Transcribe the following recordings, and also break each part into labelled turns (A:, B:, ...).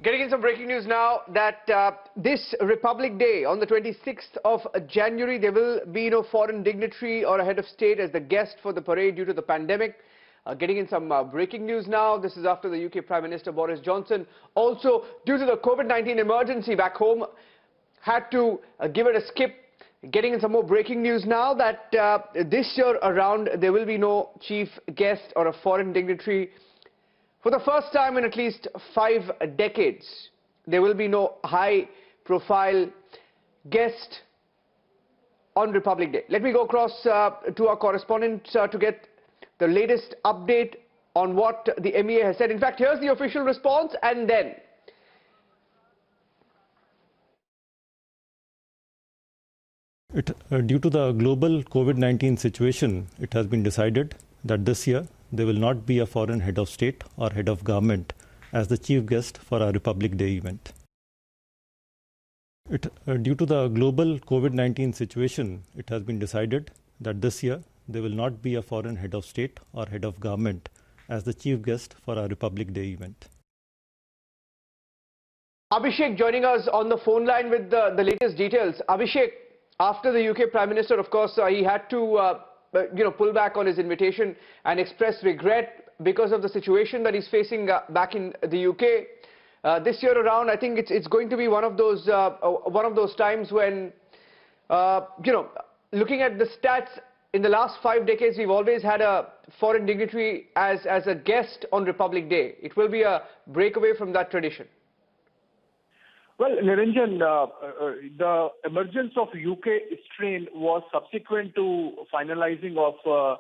A: Getting in some breaking news now that this Republic Day on the 26th of January, there will be no foreign dignitary or a head of state as the guest for the parade due to the pandemic. Getting in some breaking news now. This is after the UK Prime Minister Boris Johnson, also due to the COVID-19 emergency back home, had to give it a skip. Getting in some more breaking news now that this year around there will be no chief guest or a foreign dignitary. For the first time in at least 5 decades, there will be no high-profile guest on Republic Day. Let me go across to our correspondent to get the latest update on what the MEA has said. In fact, here's the official response and then.
B: Due to the global COVID-19 situation, it has been decided that this year there will not be a foreign head of state or head of government as the chief guest for our Republic Day event. Due to the global COVID-19 situation, it has been decided that this year there will not be a foreign head of state or head of government as the chief guest for our Republic Day event.
A: Abhishek joining us on the phone line with the latest details. Abhishek, after the UK Prime Minister, of course, he had to pull back on his invitation and express regret because of the situation that he's facing back in the UK. This year around, I think it's going to be one of those times when, looking at the stats, in the last 5 decades, we've always had a foreign dignitary as a guest on Republic Day. It will be a breakaway from that tradition.
C: Well, Niranjan, the emergence of UK strain was subsequent to finalizing of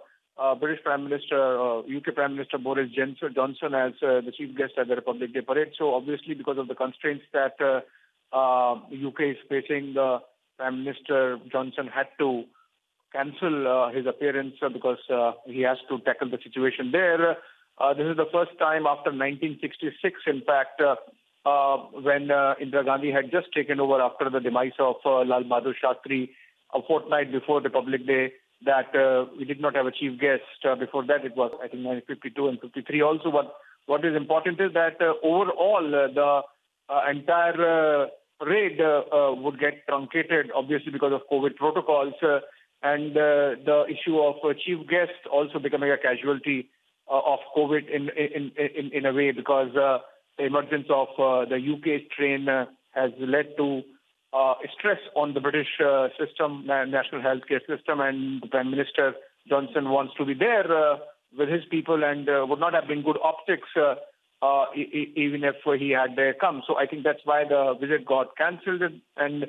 C: British Prime Minister, UK Prime Minister Boris Johnson as the chief guest at the Republic Day parade. So obviously, because of the constraints that UK is facing, Prime Minister Johnson had to cancel his appearance because he has to tackle the situation there. This is the first time after 1966, in fact, when Indira Gandhi had just taken over after the demise of Lal Bahadur Shastri a fortnight before Republic Day, that we did not have a chief guest. Before that, it was, I think, 1952 and 53 also. But what is important is that overall, the entire parade would get truncated, obviously, because of COVID protocols. And the issue of chief guest also becoming a casualty of COVID in a way, because the emergence of the UK strain has led to stress on the British system, national healthcare system, and the Prime Minister Johnson wants to be there with his people, and would not have been good optics even if he had come. So I think that's why the visit got cancelled. And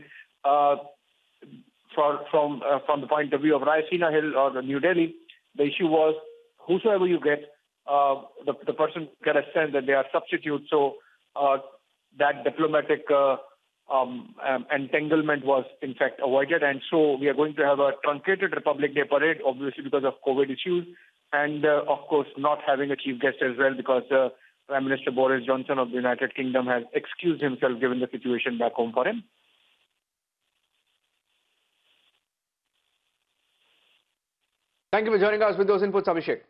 C: from the point of view of Raisina Hill or New Delhi, the issue was whosoever you get, the person get a sense that they are substitutes. So that diplomatic entanglement was in fact avoided, and so we are going to have a truncated Republic Day parade, obviously because of COVID issues, and of course not having a chief guest as well, because Prime Minister Boris Johnson of the United Kingdom has excused himself given the situation back home for him.
A: Thank you for joining us with those inputs, Abhishek.